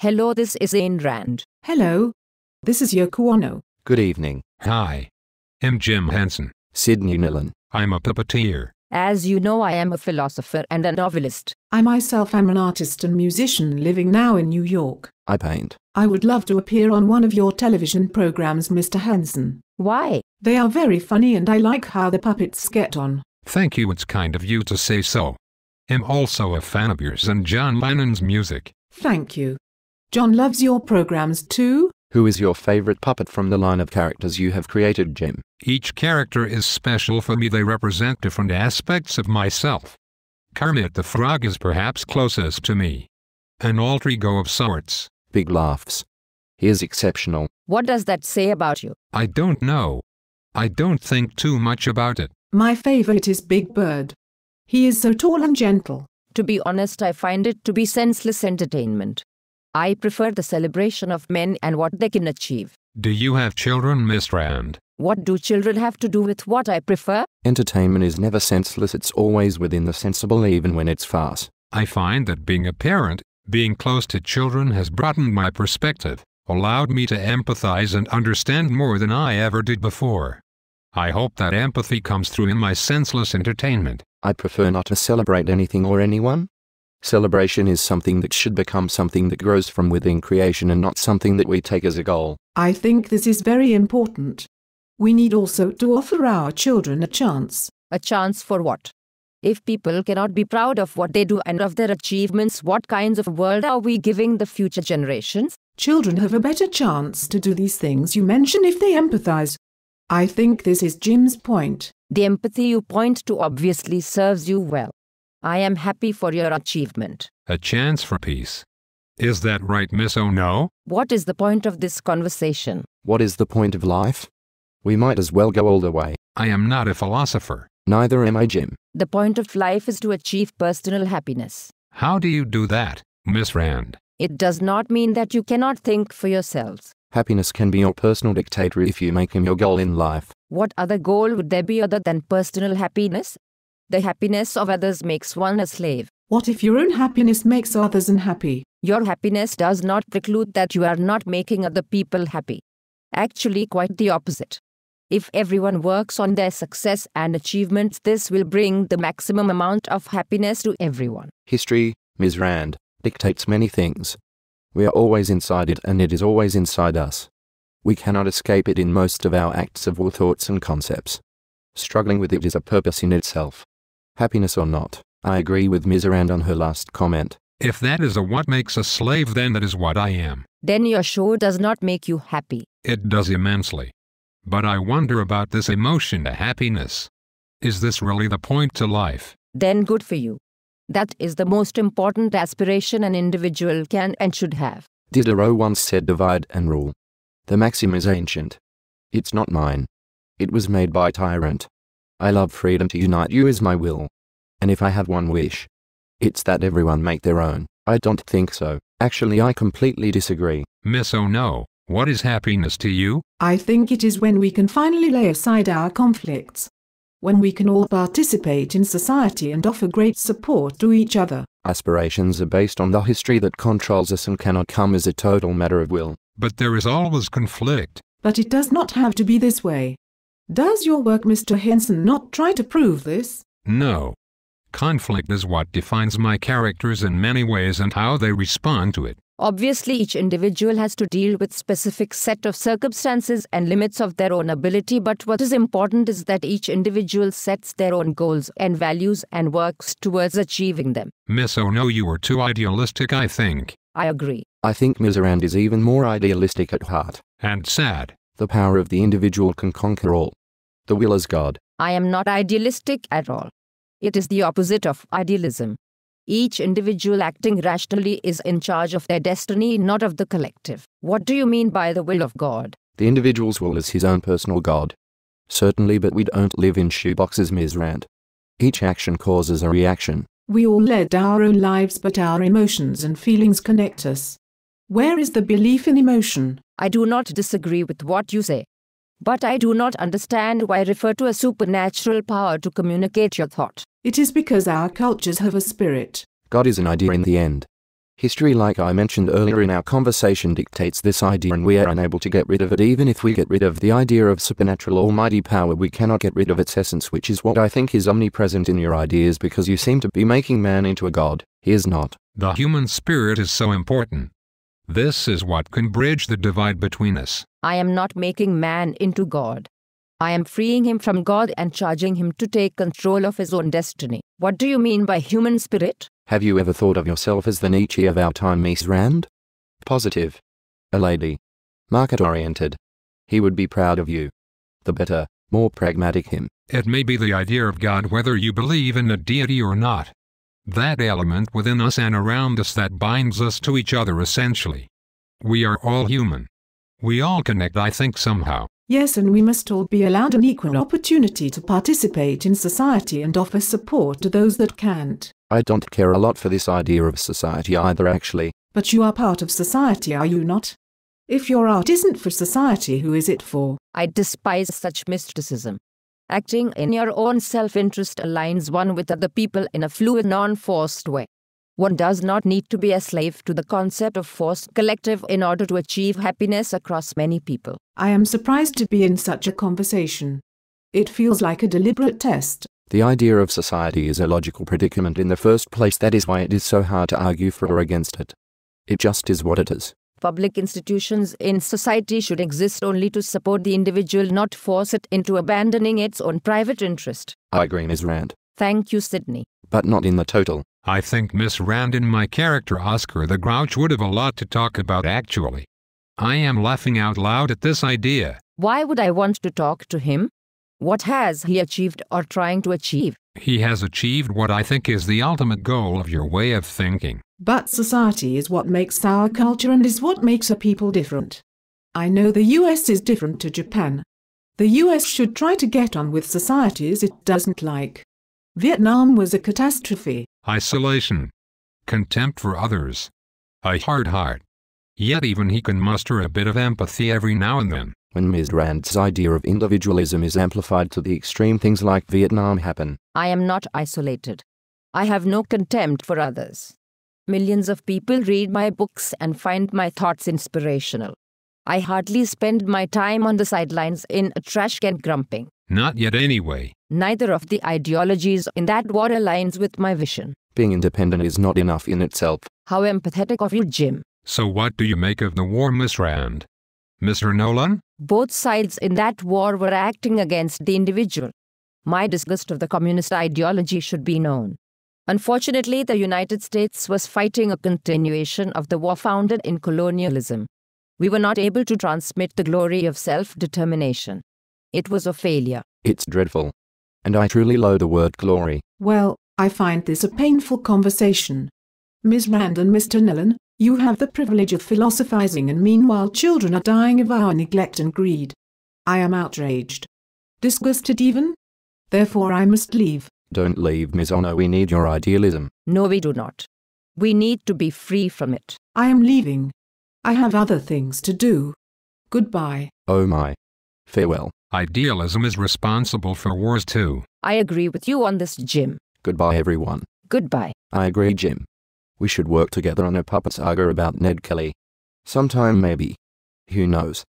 Hello, this is Ayn Rand. Hello. This is Yoko Ono. Good evening. Hi. I'm Jim Henson. Sydney Nillan. I'm a puppeteer. As you know, I am a philosopher and a novelist. I myself am an artist and musician living now in New York. I paint. I would love to appear on one of your television programs, Mr. Henson. Why? They are very funny and I like how the puppets get on. Thank you, it's kind of you to say so. I'm also a fan of yours and John Lennon's music. Thank you. John loves your programs too. Who is your favorite puppet from the line of characters you have created, Jim? Each character is special for me. They represent different aspects of myself. Kermit the Frog is perhaps closest to me. An alter ego of sorts. Big laughs. He is exceptional. What does that say about you? I don't know. I don't think too much about it. My favorite is Big Bird. He is so tall and gentle. To be honest, I find it to be senseless entertainment. I prefer the celebration of men and what they can achieve. Do you have children, Miss Rand? What do children have to do with what I prefer? Entertainment is never senseless, it's always within the sensible even when it's farce. I find that being a parent, being close to children has broadened my perspective, allowed me to empathize and understand more than I ever did before. I hope that empathy comes through in my senseless entertainment. I prefer not to celebrate anything or anyone. Celebration is something that should become something that grows from within creation and not something that we take as a goal. I think this is very important. We need also to offer our children a chance. A chance for what? If people cannot be proud of what they do and of their achievements, what kinds of world are we giving the future generations? Children have a better chance to do these things you mention if they empathize. I think this is Jim's point. The empathy you point to obviously serves you well. I am happy for your achievement. A chance for peace. Is that right, Miss Ono? What is the point of this conversation? What is the point of life? We might as well go all the way. I am not a philosopher. Neither am I, Jim. The point of life is to achieve personal happiness. How do you do that, Miss Rand? It does not mean that you cannot think for yourselves. Happiness can be your personal dictator if you make him your goal in life. What other goal would there be other than personal happiness? The happiness of others makes one a slave. What if your own happiness makes others unhappy? Your happiness does not preclude that you are not making other people happy. Actually, quite the opposite. If everyone works on their success and achievements, this will bring the maximum amount of happiness to everyone. History, Ms. Rand, dictates many things. We are always inside it and it is always inside us. We cannot escape it in most of our acts of will, thoughts and concepts. Struggling with it is a purpose in itself. Happiness or not, I agree with Ms. Rand on her last comment. If that is what makes a slave, then that is what I am. Then your show does not make you happy. It does immensely. But I wonder about this emotion to happiness. Is this really the point to life? Then good for you. That is the most important aspiration an individual can and should have. Diderot once said, divide and rule. The maxim is ancient. It's not mine. It was made by a tyrant. I love freedom to unite you as my will. And if I have one wish, it's that everyone make their own. I don't think so. Actually, I completely disagree. Miss Ono, what is happiness to you? I think it is when we can finally lay aside our conflicts. When we can all participate in society and offer great support to each other. Aspirations are based on the history that controls us and cannot come as a total matter of will. But there is always conflict. But it does not have to be this way. Does your work, Mr. Henson, not try to prove this? No. Conflict is what defines my characters in many ways and how they respond to it. Obviously, each individual has to deal with specific set of circumstances and limits of their own ability, but what is important is that each individual sets their own goals and values and works towards achieving them. Miss Ono, you are too idealistic, I think. I agree. I think Ms. Rand is even more idealistic at heart. And sad. The power of the individual can conquer all. The will is God. I am not idealistic at all. It is the opposite of idealism. Each individual acting rationally is in charge of their destiny, not of the collective. What do you mean by the will of God? The individual's will is his own personal God. Certainly, but we don't live in shoeboxes, Ms. Rand. Each action causes a reaction. We all led our own lives, but our emotions and feelings connect us. Where is the belief in emotion? I do not disagree with what you say. But I do not understand why refer to a supernatural power to communicate your thought. It is because our cultures have a spirit. God is an idea in the end. History, like I mentioned earlier in our conversation, dictates this idea, and we are unable to get rid of it. Even if we get rid of the idea of supernatural almighty power, we cannot get rid of its essence, which is what I think is omnipresent in your ideas, because you seem to be making man into a god. He is not. The human spirit is so important. This is what can bridge the divide between us. I am not making man into God. I am freeing him from God and charging him to take control of his own destiny. What do you mean by human spirit? Have you ever thought of yourself as the Nietzsche of our time, Miss Rand? Positive. A lady. Market-oriented. He would be proud of you. The better, more pragmatic him. It may be the idea of God, whether you believe in a deity or not. That element within us and around us that binds us to each other essentially. We are all human. We all connect, I think, somehow. Yes, and we must all be allowed an equal opportunity to participate in society and offer support to those that can't. I don't care a lot for this idea of society either, actually. But you are part of society, are you not? If your art isn't for society, who is it for? I despise such mysticism. Acting in your own self-interest aligns one with other people in a fluid, non-forced way. One does not need to be a slave to the concept of forced collective in order to achieve happiness across many people. I am surprised to be in such a conversation. It feels like a deliberate test. The idea of society is a logical predicament in the first place. That is why it is so hard to argue for or against it. It just is what it is. Public institutions in society should exist only to support the individual, not force it into abandoning its own private interest. I agree, Ms. Rand. Thank you, Sydney. But not in the total. I think Miss Rand and my character Oscar the Grouch would have a lot to talk about, actually. I am laughing out loud at this idea. Why would I want to talk to him? What has he achieved or trying to achieve? He has achieved what I think is the ultimate goal of your way of thinking. But society is what makes our culture and is what makes a people different. I know the US is different to Japan. The US should try to get on with societies it doesn't like. Vietnam was a catastrophe. Isolation. Contempt for others. A hard heart. Yet even he can muster a bit of empathy every now and then. When Ms. Rand's idea of individualism is amplified to the extreme, things like Vietnam happen. I am not isolated. I have no contempt for others. Millions of people read my books and find my thoughts inspirational. I hardly spend my time on the sidelines in a trash can grumping. Not yet anyway. Neither of the ideologies in that war aligns with my vision. Being independent is not enough in itself. How empathetic of you, Jim. So what do you make of the war, Miss Rand? Mr. Nolan? Both sides in that war were acting against the individual. My disgust of the communist ideology should be known. Unfortunately, the United States was fighting a continuation of the war founded in colonialism. We were not able to transmit the glory of self-determination. It was a failure. It's dreadful. And I truly loathe the word glory. Well, I find this a painful conversation. Ms. Rand and Mr. Nolan, you have the privilege of philosophizing, and meanwhile children are dying of our neglect and greed. I am outraged. Disgusted even. Therefore I must leave. Don't leave, Ms. Ono. We need your idealism. No, we do not. We need to be free from it. I am leaving. I have other things to do. Goodbye. Oh my. Farewell. Idealism is responsible for wars too. I agree with you on this, Jim. Goodbye, everyone. Goodbye. I agree, Jim. We should work together on a puppet saga about Ned Kelly. Sometime maybe. Who knows?